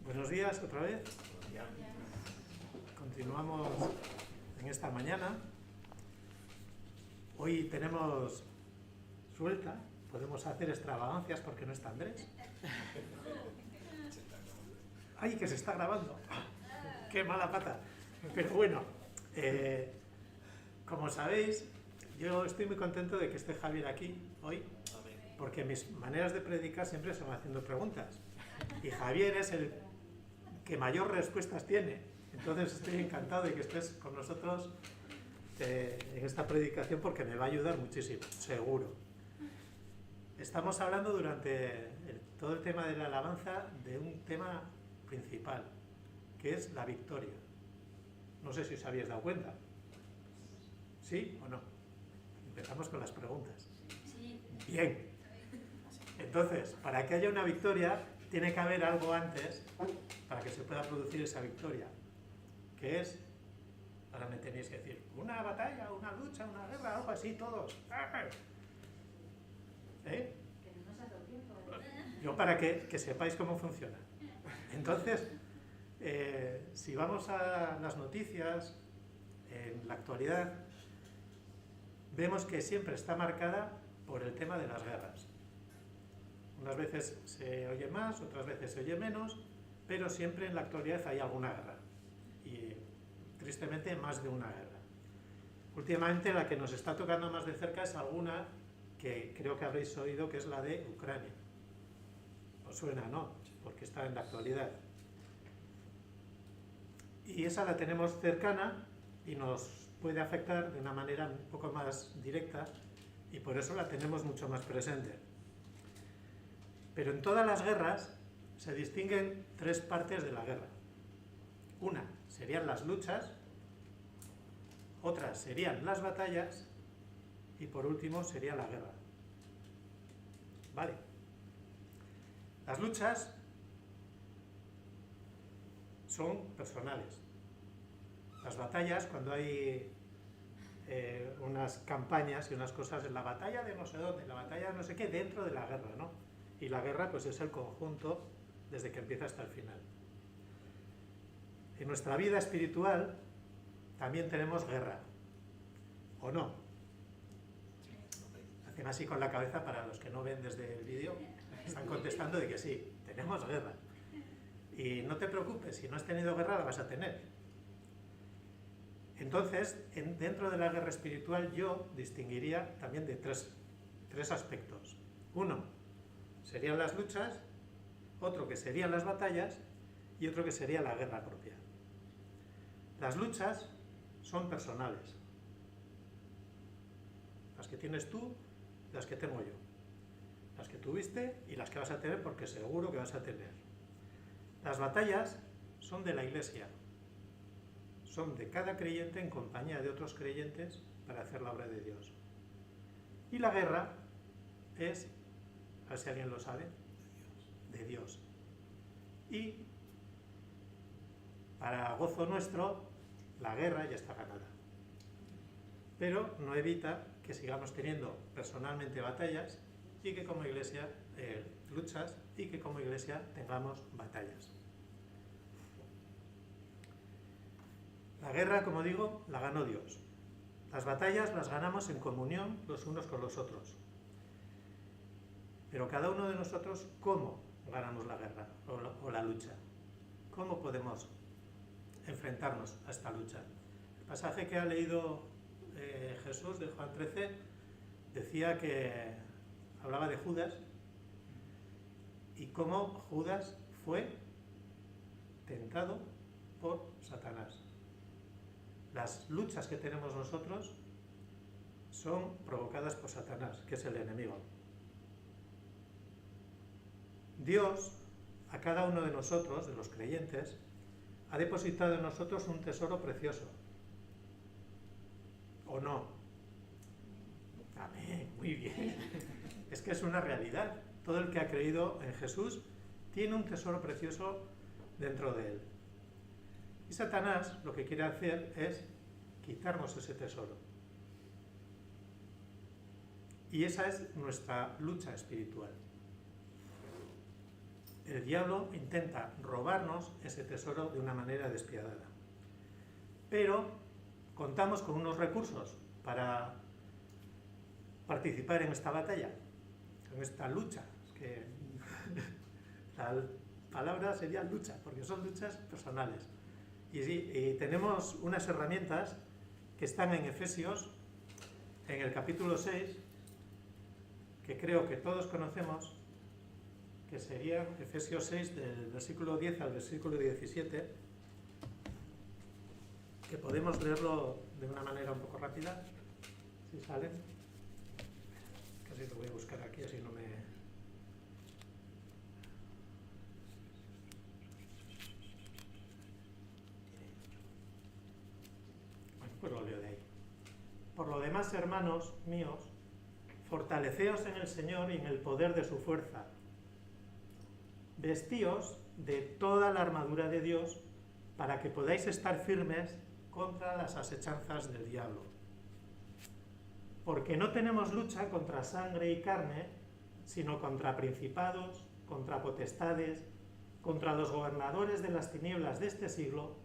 Buenos días otra vez. Continuamos en esta mañana. Hoy tenemos suelta, podemos hacer extravagancias porque no está Andrés. ¡Ay, que se está grabando! ¡Qué mala pata! Pero bueno, como sabéis, yo estoy muy contento de que esté Javier aquí hoy, porque mis maneras de predicar siempre son haciendo preguntas. Y Javier es el que mayor respuestas tiene. Entonces estoy encantado de que estés con nosotros en esta predicación porque me va a ayudar muchísimo, seguro. Estamos hablando durante todo el tema de la alabanza de un tema principal, que es la victoria. No sé si os habéis dado cuenta. ¿Sí o no? Empezamos con las preguntas. Sí. Bien. Entonces, para que haya una victoria, tiene que haber algo antes para que se pueda producir esa victoria, que es, ahora me tenéis que decir, una batalla, una lucha, una guerra, algo así, todos. ¿Eh? Que no nos ha dado tiempo. Yo para que sepáis cómo funciona. Entonces, si vamos a las noticias, en la actualidad, vemos que siempre está marcada por el tema de las guerras. Unas veces se oye más, otras veces se oye menos, pero siempre en la actualidad hay alguna guerra. Y tristemente más de una guerra. Últimamente la que nos está tocando más de cerca es alguna que creo que habréis oído, que es la de Ucrania. ¿Os suena, no? Porque está en la actualidad. Y esa la tenemos cercana y nos puede afectar de una manera un poco más directa y por eso la tenemos mucho más presente. Pero en todas las guerras se distinguen tres partes de la guerra. Una serían las luchas, otras serían las batallas y por último sería la guerra. ¿Vale? Las luchas son personales. Las batallas, cuando hay unas campañas y unas cosas, en la batalla de no sé dónde, la batalla de no sé qué, dentro de la guerra, ¿no? Y la guerra pues es el conjunto desde que empieza hasta el final. En nuestra vida espiritual también tenemos guerra, ¿o no? Hacen así con la cabeza para los que no ven desde el vídeo, están contestando de que sí, tenemos guerra. Y no te preocupes, si no has tenido guerra la vas a tener. Entonces, dentro de la guerra espiritual yo distinguiría también de tres aspectos. Uno, serían las luchas, otro que serían las batallas y otro que sería la guerra propia. Las luchas son personales. Las que tienes tú, las que tengo yo. Las que tuviste y las que vas a tener porque seguro que vas a tener. Las batallas son de la Iglesia. Son de cada creyente en compañía de otros creyentes para hacer la obra de Dios. Y la guerra es, a ver si alguien lo sabe, de Dios. Y para gozo nuestro, la guerra ya está ganada. Pero no evita que sigamos teniendo personalmente batallas y que como iglesia luchas y que como iglesia tengamos batallas. La guerra, como digo, la ganó Dios. Las batallas las ganamos en comunión los unos con los otros. Pero cada uno de nosotros, ¿cómo ganamos la guerra o la lucha? ¿Cómo podemos enfrentarnos a esta lucha? El pasaje que ha leído Jesús de Juan 13 decía que hablaba de Judas y cómo Judas fue tentado por Satanás. Las luchas que tenemos nosotros son provocadas por Satanás, que es el enemigo. Dios, a cada uno de nosotros, de los creyentes, ha depositado en nosotros un tesoro precioso. ¿O no? Amén, muy bien. Es que es una realidad. Todo el que ha creído en Jesús tiene un tesoro precioso dentro de él. Y Satanás lo que quiere hacer es quitarnos ese tesoro. Y esa es nuestra lucha espiritual. el diablo intenta robarnos ese tesoro de una manera despiadada. Pero contamos con unos recursos para participar en esta batalla, en esta lucha. Es que la palabra sería lucha, porque son luchas personales. Y tenemos unas herramientas que están en Efesios, en el capítulo 6, que creo que todos conocemos, que sería Efesios 6, del versículo 10 al versículo 17, que podemos leerlo de una manera un poco rápida, si salen. Casi lo voy a buscar aquí, así no me... Bueno, pues lo leo de ahí. Por lo demás, hermanos míos, fortaleceos en el Señor y en el poder de su fuerza. Vestíos de toda la armadura de Dios para que podáis estar firmes contra las asechanzas del diablo. Porque no tenemos lucha contra sangre y carne, sino contra principados, contra potestades, contra los gobernadores de las tinieblas de este siglo,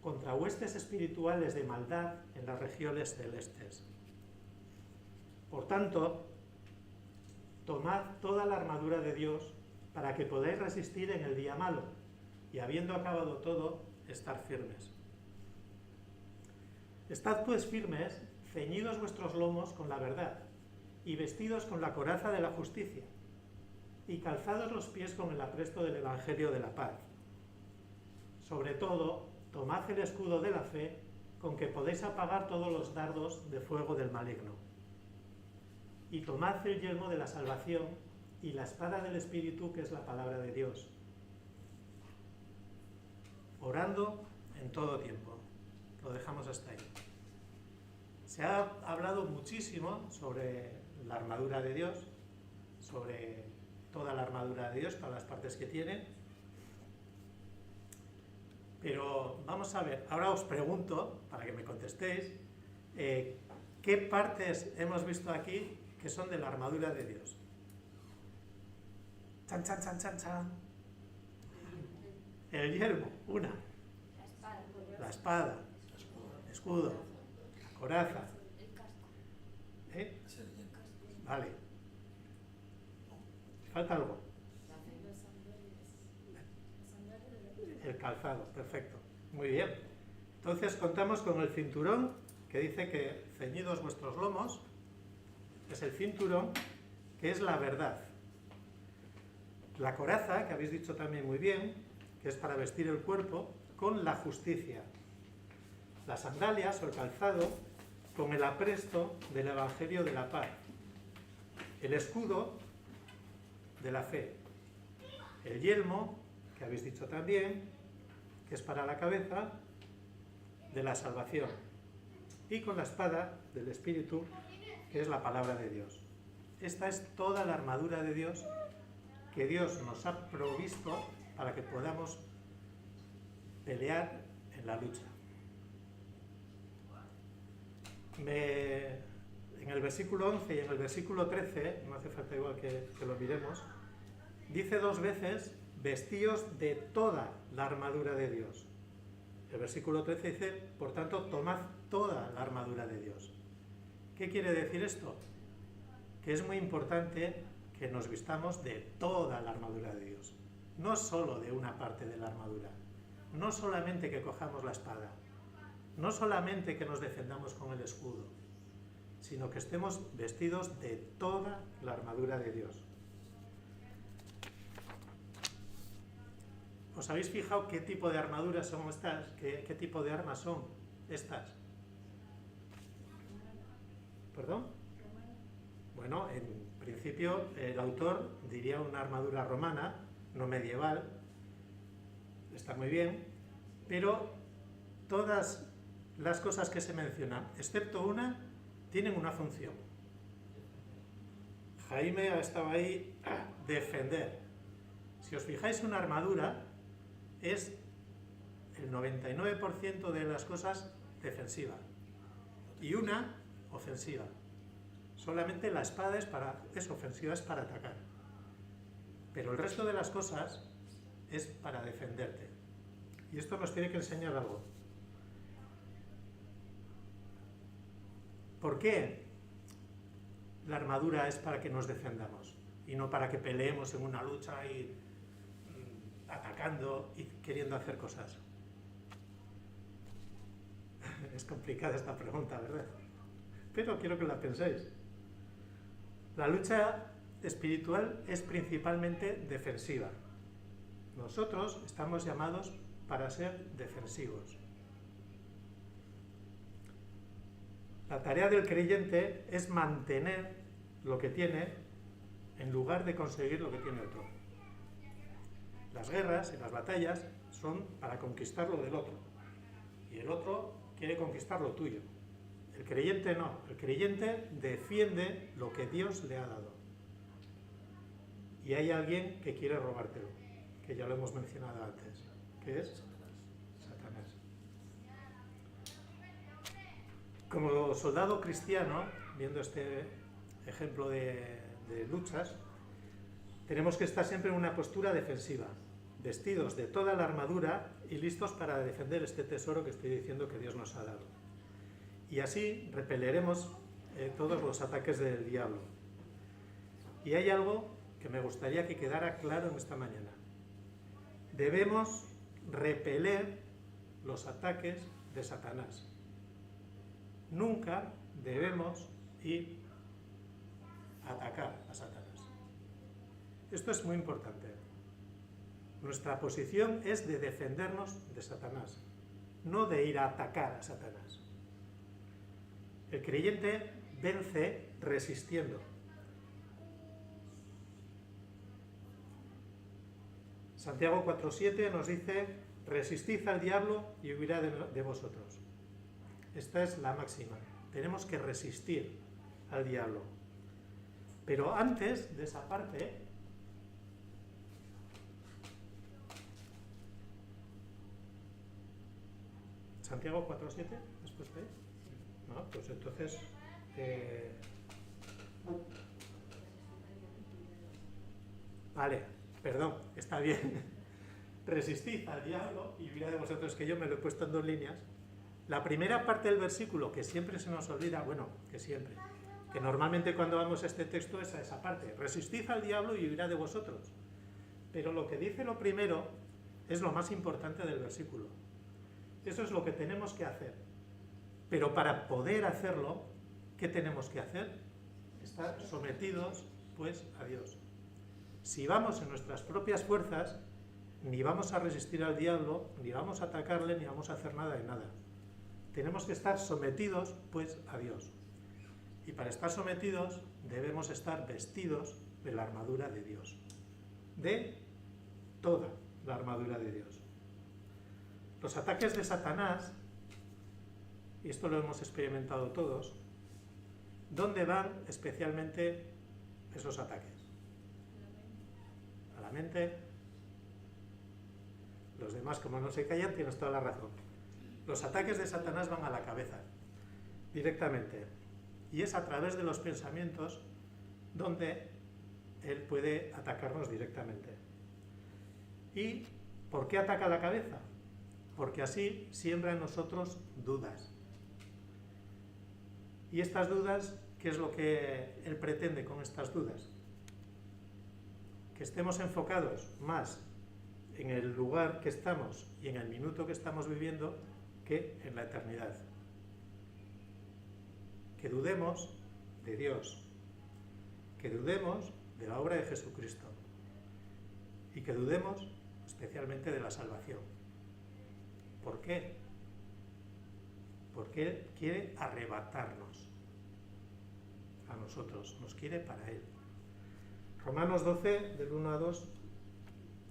contra huestes espirituales de maldad en las regiones celestes. Por tanto, tomad toda la armadura de Dios para que podáis resistir en el día malo, y habiendo acabado todo, estar firmes. Estad pues firmes, ceñidos vuestros lomos con la verdad, y vestidos con la coraza de la justicia, y calzados los pies con el apresto del Evangelio de la paz. Sobre todo, tomad el escudo de la fe, con que podéis apagar todos los dardos de fuego del maligno. Y tomad el yelmo de la salvación y la espada del Espíritu, que es la palabra de Dios, orando en todo tiempo. Lo dejamos hasta ahí. Se ha hablado muchísimo sobre la armadura de Dios, sobre toda la armadura de Dios, todas las partes que tiene. Pero vamos a ver, ahora os pregunto, para que me contestéis, ¿qué partes hemos visto aquí que son de la armadura de Dios? Chan, chan, chan, chan, chan. El yelmo, una. La espada, el escudo, la coraza. Vale. ¿Falta algo? El calzado, perfecto. Muy bien. Entonces contamos con el cinturón, que dice que ceñidos vuestros lomos, es el cinturón, que es la verdad. La coraza, que habéis dicho también muy bien, que es para vestir el cuerpo, con la justicia. Las sandalias o el calzado, con el apresto del Evangelio de la paz. El escudo de la fe. El yelmo, que habéis dicho también, que es para la cabeza, de la salvación. Y con la espada del Espíritu, que es la palabra de Dios. Esta es toda la armadura de Dios que Dios nos ha provisto para que podamos pelear en la lucha. En el versículo 11 y en el versículo 13, no hace falta igual que lo miremos, dice dos veces, vestíos de toda la armadura de Dios. El versículo 13 dice, por tanto, tomad toda la armadura de Dios. ¿Qué quiere decir esto? Que es muy importante que nos vistamos de toda la armadura de Dios, no solo de una parte de la armadura, no solamente que cojamos la espada, no solamente que nos defendamos con el escudo, sino que estemos vestidos de toda la armadura de Dios. ¿Os habéis fijado qué tipo de armaduras son estas? ¿Qué tipo de armas son estas? ¿Perdón? Bueno, en principio el autor diría una armadura romana, no medieval, está muy bien, pero todas las cosas que se mencionan, excepto una, tienen una función. Jaime ha estado ahí a defender. Si os fijáis, una armadura es el 99% de las cosas defensiva y una ofensiva. Solamente la espada es ofensiva, es para atacar. Pero el resto de las cosas es para defenderte. Y esto nos tiene que enseñar algo. ¿Por qué la armadura es para que nos defendamos y no para que peleemos en una lucha y atacando y queriendo hacer cosas? Es complicada esta pregunta, ¿verdad? Pero quiero que la penséis. La lucha espiritual es principalmente defensiva. Nosotros estamos llamados para ser defensivos. La tarea del creyente es mantener lo que tiene en lugar de conseguir lo que tiene otro. Las guerras y las batallas son para conquistar lo del otro. Y el otro quiere conquistar lo tuyo. El creyente no. El creyente defiende lo que Dios le ha dado. Y hay alguien que quiere robártelo, que ya lo hemos mencionado antes, que es Satanás. Como soldado cristiano, viendo este ejemplo de luchas, tenemos que estar siempre en una postura defensiva, vestidos de toda la armadura y listos para defender este tesoro que estoy diciendo que Dios nos ha dado. Y así repeleremos todos los ataques del diablo. Y hay algo que me gustaría que quedara claro en esta mañana. Debemos repeler los ataques de Satanás. Nunca debemos ir a atacar a Satanás. Esto es muy importante. Nuestra posición es de defendernos de Satanás, no de ir a atacar a Satanás. El creyente vence resistiendo. Santiago 4:7 nos dice: resistid al diablo y huirá de vosotros. Esta es la máxima. Tenemos que resistir al diablo. Pero antes de esa parte, Santiago 4:7, después de... No, pues entonces... Vale, perdón, está bien. Resistid al diablo y huirá de vosotros, que yo me lo he puesto en 2 líneas. La primera parte del versículo, que siempre se nos olvida, bueno, que siempre, que normalmente cuando vamos a este texto es a esa parte: resistid al diablo y huirá de vosotros. Pero lo que dice lo primero es lo más importante del versículo. Eso es lo que tenemos que hacer. Pero para poder hacerlo, ¿qué tenemos que hacer? Estar sometidos, pues, a Dios. Si vamos en nuestras propias fuerzas, ni vamos a resistir al diablo, ni vamos a atacarle, ni vamos a hacer nada de nada. Tenemos que estar sometidos, pues, a Dios. Y para estar sometidos debemos estar vestidos de la armadura de Dios. De toda la armadura de Dios. Los ataques de Satanás, y esto lo hemos experimentado todos, ¿dónde van especialmente esos ataques? A la mente. Los demás, como no se callan, tienes toda la razón. Los ataques de Satanás van a la cabeza, directamente. Y es a través de los pensamientos donde él puede atacarnos directamente. ¿Y por qué ataca la cabeza? Porque así siembra en nosotros dudas. ¿Y estas dudas, qué es lo que él pretende con estas dudas? Que estemos enfocados más en el lugar que estamos y en el minuto que estamos viviendo que en la eternidad. Que dudemos de Dios, que dudemos de la obra de Jesucristo y que dudemos especialmente de la salvación. ¿Por qué? Porque Él quiere arrebatarnos a nosotros, nos quiere para Él. Romanos 12, del 1 a 2,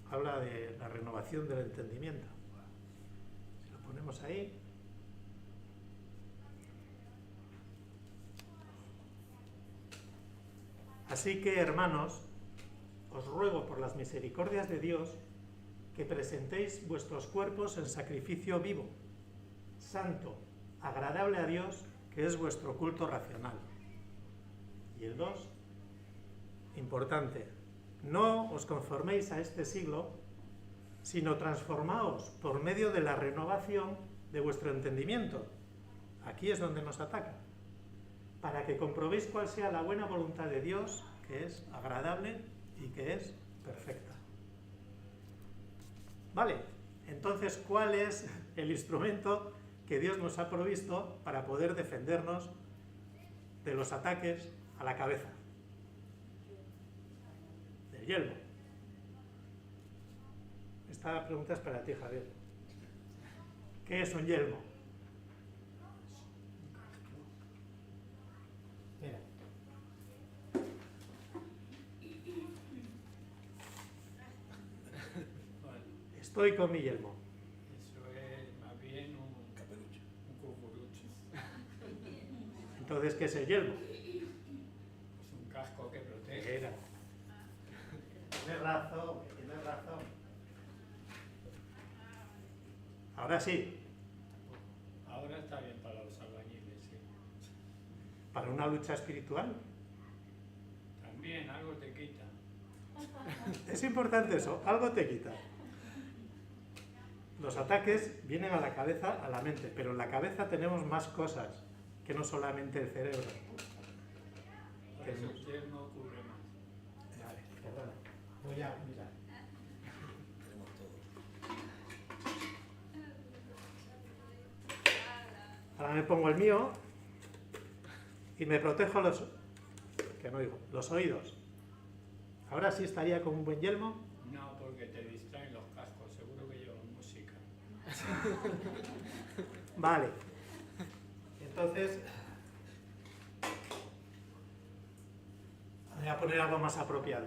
habla de la renovación del entendimiento. Si lo ponemos ahí. Así que, hermanos, os ruego por las misericordias de Dios que presentéis vuestros cuerpos en sacrificio vivo, santo, agradable a Dios, que es vuestro culto racional. Y el 2, importante: no os conforméis a este siglo, sino transformaos por medio de la renovación de vuestro entendimiento. Aquí es donde nos ataca. Para que comprobéis cuál sea la buena voluntad de Dios, que es agradable y que es perfecta. Vale, entonces, ¿cuál es el instrumento que Dios nos ha provisto para poder defendernos de los ataques a la cabeza? El yelmo. Esta pregunta es para ti, Javier. ¿Qué es un yelmo? Mira. Estoy con mi yelmo. Eso es más bien un caperucho, un cucurucho. Entonces, ¿qué es el yelmo? Es un casco que protege. Era. Tienes razón, tienes razón. Ahora sí, Ahora está bien para los albañiles, sí. para una lucha espiritual. También algo te quita. Es importante eso, algo te quita. Los ataques vienen a la cabeza, a la mente, pero en la cabeza tenemos más cosas que no solamente el cerebro. Por eso el yelmo cubre más. Vale, perdona. Voy a mirar. Tenemos todo. Ahora me pongo el mío y me protejo los oídos. Ahora sí estaría con un buen yelmo. No, porque te distraen los cascos, seguro que llevan música. Vale. Entonces, voy a poner algo más apropiado.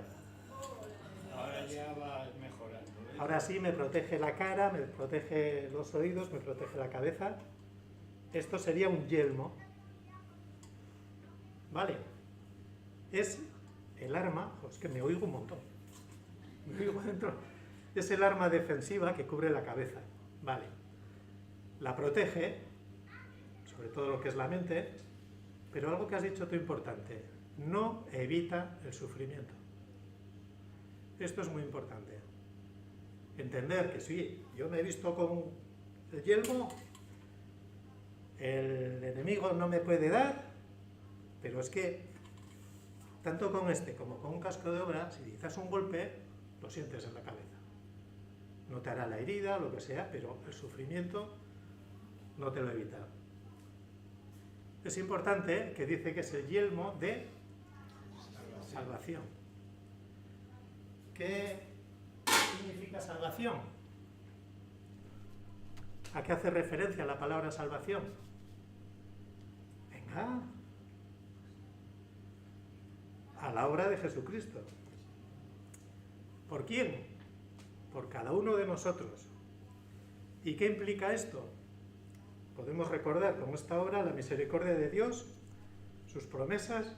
Ahora ya vas mejorando, ¿ves? Ahora sí me protege la cara, me protege los oídos, me protege la cabeza. Esto sería un yelmo. Vale. Es el arma, es que me oigo un montón. Me oigo dentro. Es el arma defensiva que cubre la cabeza. Vale. La protege, sobre todo lo que es la mente, pero algo que has dicho tú importante, no evita el sufrimiento. Esto es muy importante. Entender que sí, yo me he visto con el yelmo, el enemigo no me puede dar, pero es que tanto con este como con un casco de obra, si dices un golpe, lo sientes en la cabeza. No te hará la herida, lo que sea, pero el sufrimiento no te lo evita. Es importante que dice que es el yelmo de salvación. ¿Qué significa salvación? ¿A qué hace referencia la palabra salvación? Venga. A la obra de Jesucristo. ¿Por quién? Por cada uno de nosotros. ¿Y qué implica esto? Podemos recordar con esta obra la misericordia de Dios, sus promesas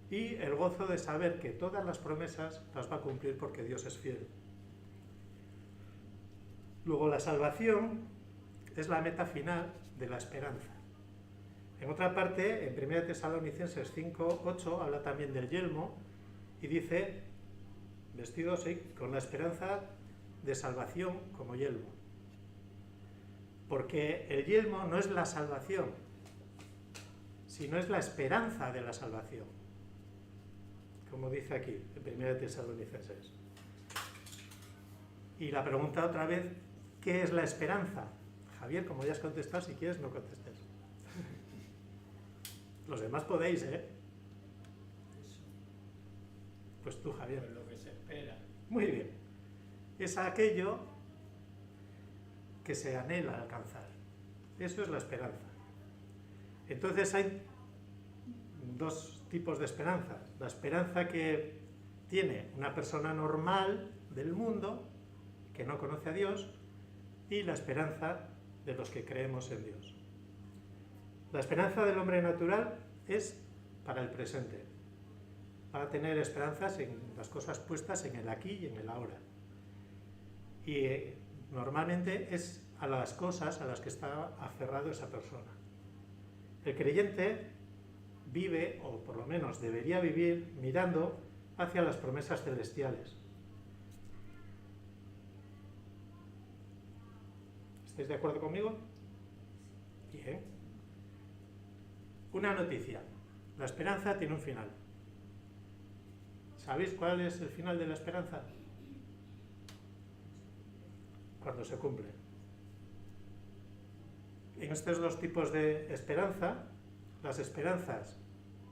y el gozo de saber que todas las promesas las va a cumplir porque Dios es fiel. Luego la salvación es la meta final de la esperanza. En otra parte, en 1 Tesalonicenses 5:8 habla también del yelmo y dice, vestidos con la esperanza de salvación como yelmo. Porque el yelmo no es la salvación, sino es la esperanza de la salvación. Como dice aquí, en 1 Tesalonicenses. Y la pregunta otra vez, ¿qué es la esperanza? Javier, como ya has contestado, si quieres no contestes. Los demás podéis, ¿eh? Pues tú, Javier. Pues lo que se espera. Muy bien. Es aquello que se anhela alcanzar. Eso es la esperanza. Entonces hay dos tipos de esperanza. La esperanza que tiene una persona normal del mundo, que no conoce a Dios, y la esperanza de los que creemos en Dios. La esperanza del hombre natural es para el presente, para tener esperanzas en las cosas puestas en el aquí y en el ahora. Y normalmente es a las cosas a las que está aferrado esa persona. El creyente vive, o por lo menos debería vivir, mirando hacia las promesas celestiales. ¿Estáis de acuerdo conmigo? Bien. Una noticia. La esperanza tiene un final. ¿Sabéis cuál es el final de la esperanza? Cuando se cumple. En estos dos tipos de esperanza, las esperanzas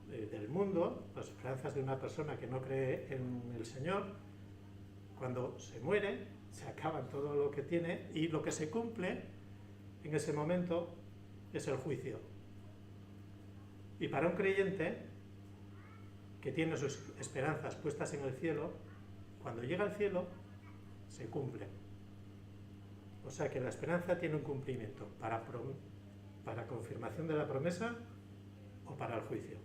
del mundo, las esperanzas de una persona que no cree en el Señor, cuando se muere, se acaba todo lo que tiene y lo que se cumple en ese momento es el juicio. Y para un creyente que tiene sus esperanzas puestas en el cielo, cuando llega al cielo, se cumple. O sea que la esperanza tiene un cumplimiento para confirmación de la promesa o para el juicio.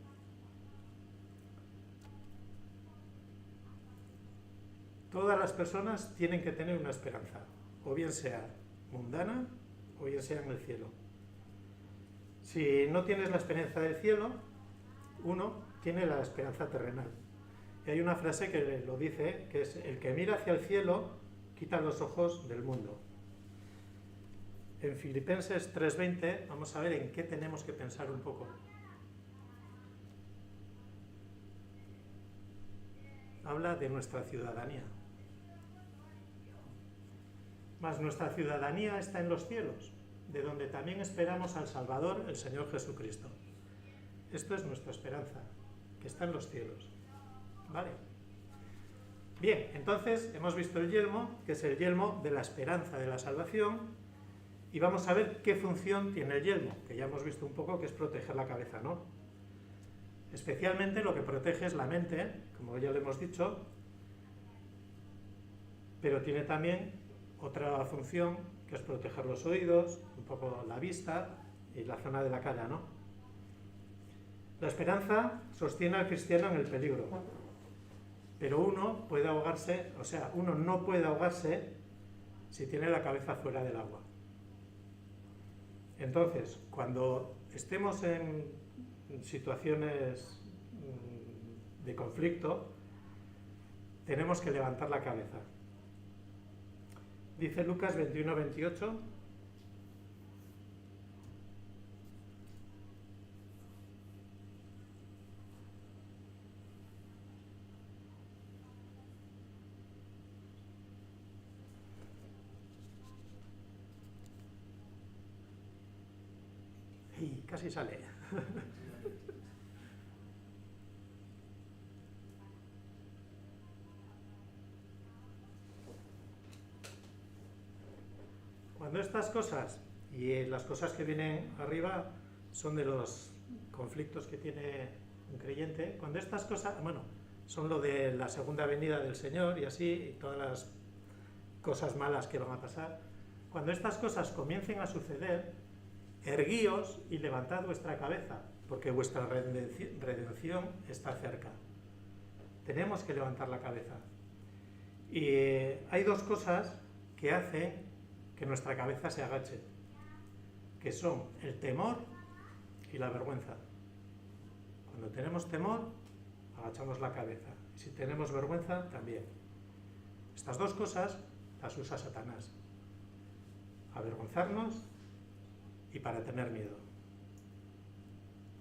Todas las personas tienen que tener una esperanza, o bien sea mundana o bien sea en el cielo. Si no tienes la esperanza del cielo, uno tiene la esperanza terrenal. Y hay una frase que lo dice, que es: el que mira hacia el cielo quita los ojos del mundo. En Filipenses 3:20 vamos a ver en qué tenemos que pensar un poco. Habla de nuestra ciudadanía. Mas nuestra ciudadanía está en los cielos, de donde también esperamos al Salvador, el Señor Jesucristo. Esto es nuestra esperanza, que está en los cielos. ¿Vale? Bien, entonces hemos visto el yelmo, que es el yelmo de la esperanza de la salvación, y vamos a ver qué función tiene el yelmo, que ya hemos visto un poco que es proteger la cabeza, ¿no? Especialmente lo que protege es la mente, como ya lo hemos dicho, pero tiene también otra función, que es proteger los oídos, un poco la vista y la zona de la cara, ¿no? La esperanza sostiene al cristiano en el peligro, pero uno puede ahogarse, o sea, uno no puede ahogarse si tiene la cabeza fuera del agua. Entonces, cuando estemos en situaciones de conflicto, tenemos que levantar la cabeza. Dice Lucas 21:28. Y casi sale. Cuando estas cosas, y las cosas que vienen arriba son de los conflictos que tiene un creyente, cuando estas cosas, bueno, son lo de la segunda venida del Señor y así, y todas las cosas malas que van a pasar, cuando estas cosas comiencen a suceder, erguíos y levantad vuestra cabeza, porque vuestra redención está cerca. Tenemos que levantar la cabeza. Y hay dos cosas que hacen que nuestra cabeza se agache, que son el temor y la vergüenza. Cuando tenemos temor, agachamos la cabeza. Y si tenemos vergüenza, también. Estas dos cosas las usa Satanás. Avergonzarnos y para tener miedo.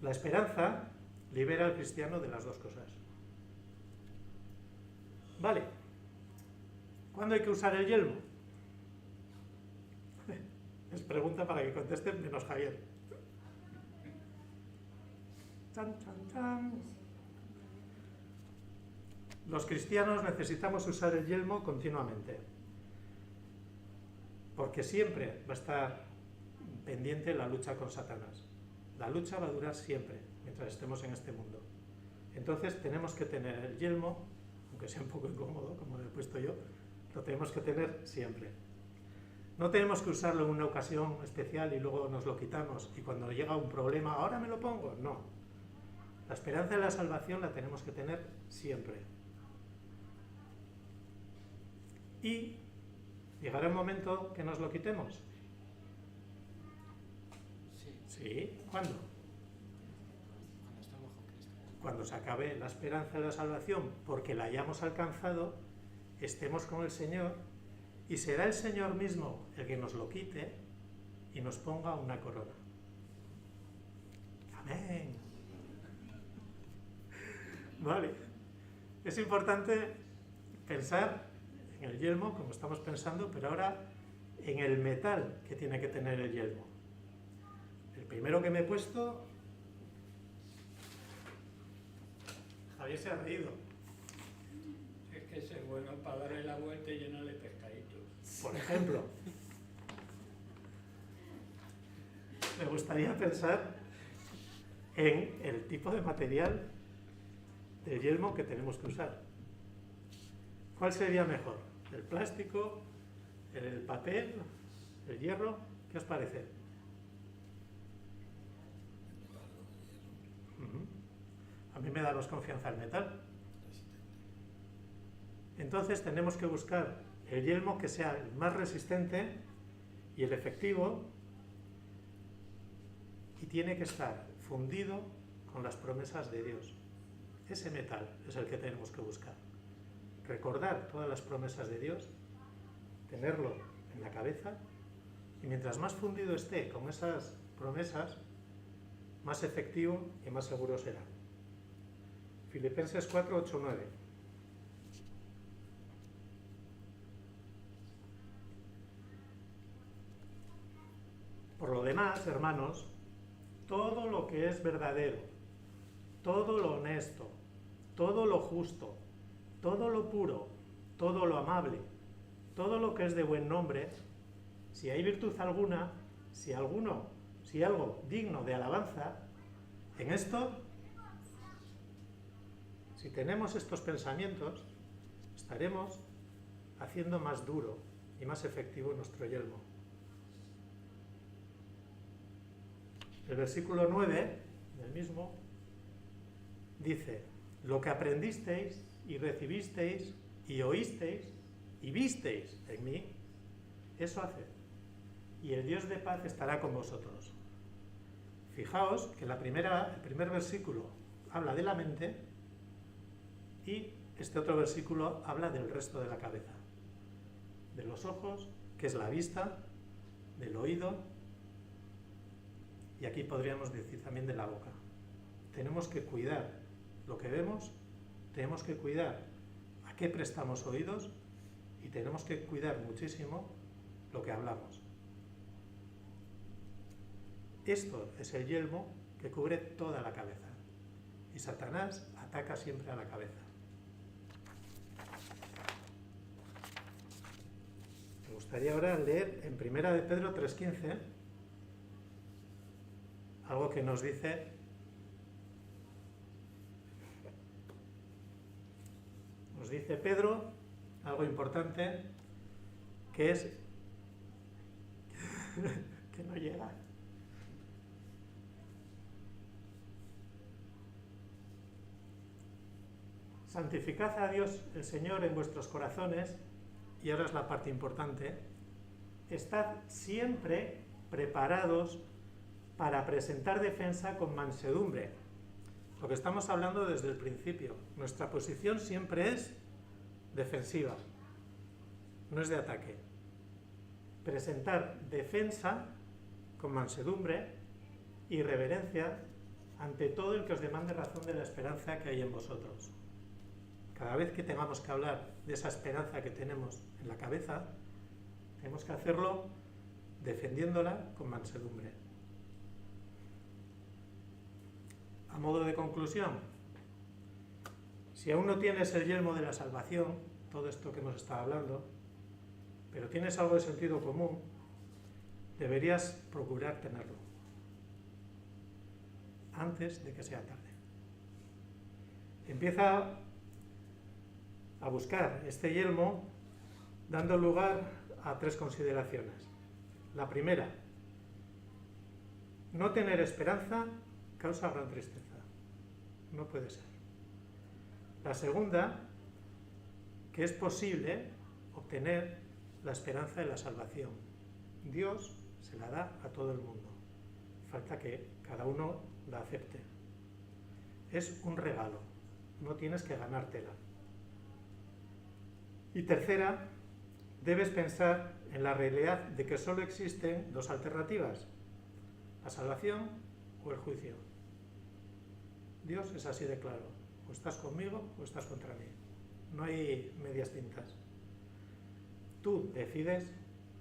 La esperanza libera al cristiano de las dos cosas. Vale. ¿Cuándo hay que usar el yelmo? Es pregunta para que contesten menos Javier. Chan, chan, chan. Los cristianos necesitamos usar el yelmo continuamente, porque siempre va a estar pendiente la lucha con Satanás. La lucha va a durar siempre, mientras estemos en este mundo. Entonces tenemos que tener el yelmo, aunque sea un poco incómodo, como lo he puesto yo, lo tenemos que tener siempre. No tenemos que usarlo en una ocasión especial y luego nos lo quitamos, y cuando llega un problema, ahora me lo pongo. No. La esperanza de la salvación la tenemos que tener siempre. Y llegará un momento que nos lo quitemos. ¿Sí? ¿Cuándo? Cuando estamos con Cristo. Cuando se acabe la esperanza de la salvación, porque la hayamos alcanzado, estemos con el Señor, y será el Señor mismo el que nos lo quite y nos ponga una corona. Amén. Vale. Es importante pensar en el yelmo, como estamos pensando, pero ahora en el metal que tiene que tener el yelmo. El primero que me he puesto... Javier se ha reído. Es que ese es bueno para darle la vuelta y llenarle pescaditos. Por ejemplo, me gustaría pensar en el tipo de material del yelmo que tenemos que usar. ¿Cuál sería mejor? ¿El plástico? ¿El papel? ¿El hierro? ¿Qué os parece? A mí me da más confianza el metal. Entonces tenemos que buscar el yelmo que sea el más resistente y el efectivo, y tiene que estar fundido con las promesas de Dios. Ese metal es el que tenemos que buscar. Recordar todas las promesas de Dios, tenerlo en la cabeza, y mientras más fundido esté con esas promesas, más efectivo y más seguro será. Filipenses 4, 8, 9. Por lo demás, hermanos, todo lo que es verdadero, todo lo honesto, todo lo justo, todo lo puro, todo lo amable, todo lo que es de buen nombre, si hay virtud alguna, si algo digno de alabanza, en esto, si tenemos estos pensamientos, estaremos haciendo más duro y más efectivo nuestro yelmo. El versículo 9 del mismo dice: lo que aprendisteis y recibisteis y oísteis y visteis en mí, eso haced, y el Dios de paz estará con vosotros. Fijaos que el primer versículo habla de la mente y este otro versículo habla del resto de la cabeza, de los ojos, que es la vista, del oído, y aquí podríamos decir también de la boca. Tenemos que cuidar lo que vemos, tenemos que cuidar a qué prestamos oídos y tenemos que cuidar muchísimo lo que hablamos. Esto es el yelmo que cubre toda la cabeza, y Satanás ataca siempre a la cabeza. Me gustaría ahora leer en 1 de Pedro 3:15 algo que nos dice Pedro, algo importante, que es que no llega. Santificad a Dios el Señor en vuestros corazones, y ahora es la parte importante, estad siempre preparados para presentar defensa con mansedumbre. Lo que estamos hablando desde el principio. Nuestra posición siempre es defensiva, no es de ataque. Presentar defensa con mansedumbre y reverencia ante todo el que os demande razón de la esperanza que hay en vosotros. Cada vez que tengamos que hablar de esa esperanza que tenemos en la cabeza, tenemos que hacerlo defendiéndola con mansedumbre. A modo de conclusión, si aún no tienes el yelmo de la salvación, todo esto que hemos estado hablando, pero tienes algo de sentido común, deberías procurar tenerlo antes de que sea tarde. Empieza a buscar este yelmo dando lugar a 3 consideraciones. La primera, no tener esperanza causa gran tristeza. No puede ser. La segunda, que es posible obtener la esperanza de la salvación. Dios se la da a todo el mundo. Falta que cada uno la acepte. Es un regalo. No tienes que ganártela. Y tercera, debes pensar en la realidad de que solo existen dos alternativas: la salvación o el juicio. Dios es así de claro: o estás conmigo o estás contra mí. No hay medias tintas. Tú decides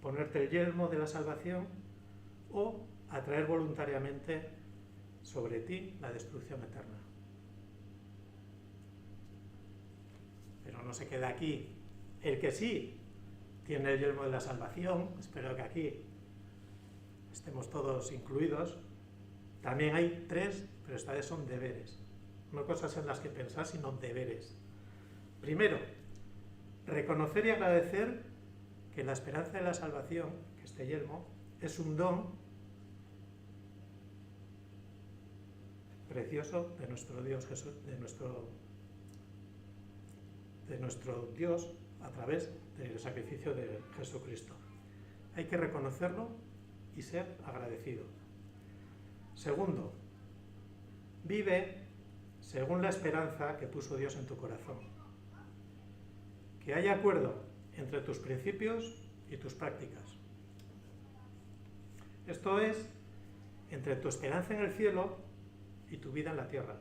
ponerte el yelmo de la salvación o atraer voluntariamente sobre ti la destrucción eterna. Pero no se queda aquí. El que sí tiene el yelmo de la salvación, espero que aquí estemos todos incluidos, también hay tres, pero esta vez son deberes. No cosas en las que pensar, sino deberes. Primero, reconocer y agradecer que la esperanza de la salvación, que este yelmo, es un don precioso de nuestro Dios Jesús, de nuestro Dios a través del sacrificio de Jesucristo. Hay que reconocerlo y ser agradecido. Segundo, vive según la esperanza que puso Dios en tu corazón. Que haya acuerdo entre tus principios y tus prácticas. Esto es, entre tu esperanza en el cielo y tu vida en la tierra.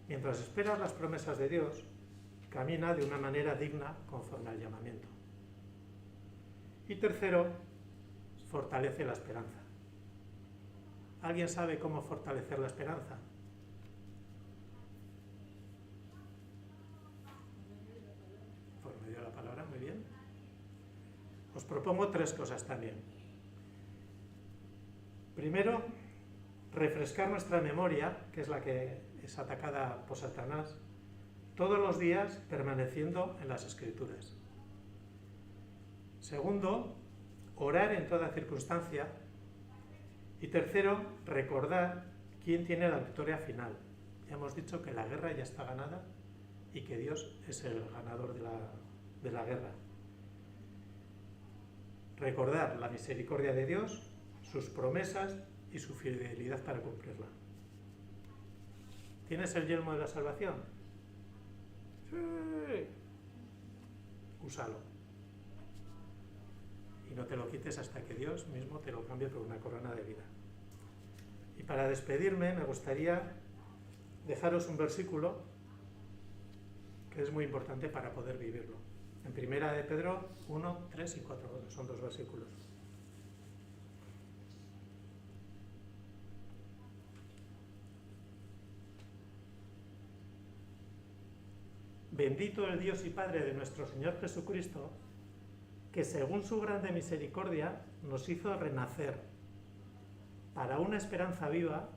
Mientras esperas las promesas de Dios, camina de una manera digna conforme al llamamiento. Y tercero, fortalece la esperanza. ¿Alguien sabe cómo fortalecer la esperanza? Por medio de la palabra, muy bien. Os propongo tres cosas también. Primero, refrescar nuestra memoria, que es la que es atacada por Satanás, todos los días permaneciendo en las Escrituras. Segundo, orar en toda circunstancia. Y tercero, recordar quién tiene la victoria final. Ya hemos dicho que la guerra ya está ganada y que Dios es el ganador de la guerra. Recordar la misericordia de Dios, sus promesas y su fidelidad para cumplirla. ¿Tienes el yelmo de la salvación? Sí. Úsalo. Y no te lo quites hasta que Dios mismo te lo cambie por una corona de vida. Y para despedirme me gustaría dejaros un versículo que es muy importante para poder vivirlo. En Primera de Pedro 1, 3 y 4, bueno, son dos versículos. Bendito el Dios y Padre de nuestro Señor Jesucristo, que según su grande misericordia nos hizo renacer para una esperanza viva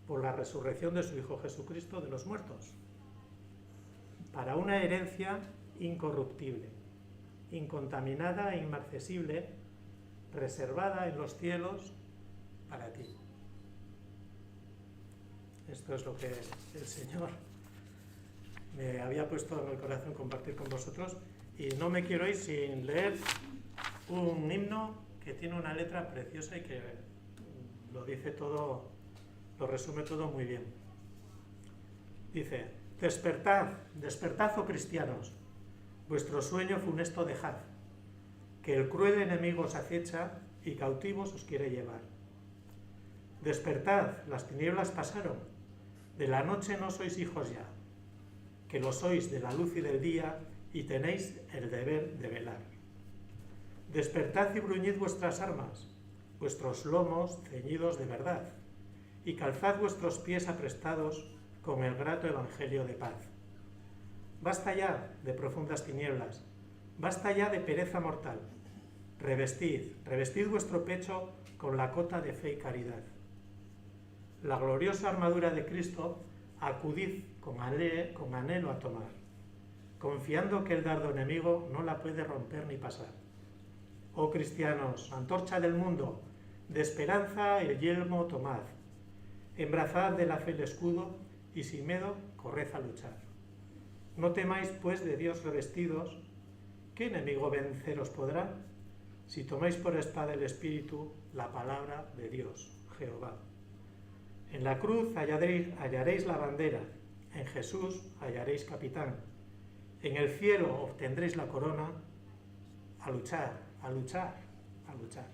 por la resurrección de su Hijo Jesucristo de los muertos, para una herencia incorruptible, incontaminada e inmarcesible, reservada en los cielos para ti. Esto es lo que el Señor me había puesto en el corazón compartir con vosotros, y no me quiero ir sin leer un himno que tiene una letra preciosa y que lo dice todo, lo resume todo muy bien. Dice: despertad, despertad, oh cristianos, vuestro sueño funesto dejad, que el cruel enemigo os acecha y cautivos os quiere llevar. Despertad, las tinieblas pasaron, de la noche no sois hijos ya, que lo sois de la luz y del día, y tenéis el deber de velar. Despertad y bruñid vuestras armas, vuestros lomos ceñidos de verdad, y calzad vuestros pies aprestados con el grato evangelio de paz. Basta ya de profundas tinieblas, basta ya de pereza mortal. Revestid vuestro pecho con la cota de fe y caridad. La gloriosa armadura de Cristo acudid con anhelo a tomar, confiando que el dardo enemigo no la puede romper ni pasar. Oh cristianos, antorcha del mundo, de esperanza el yelmo tomad, embrazad de la fe el escudo y sin miedo corred a luchar. No temáis pues de Dios revestidos, ¿qué enemigo venceros podrá? Si tomáis por espada el Espíritu, la palabra de Dios, Jehová. En la cruz hallaréis la bandera, en Jesús hallaréis capitán, en el cielo obtendréis la corona, a luchar, a luchar, a luchar.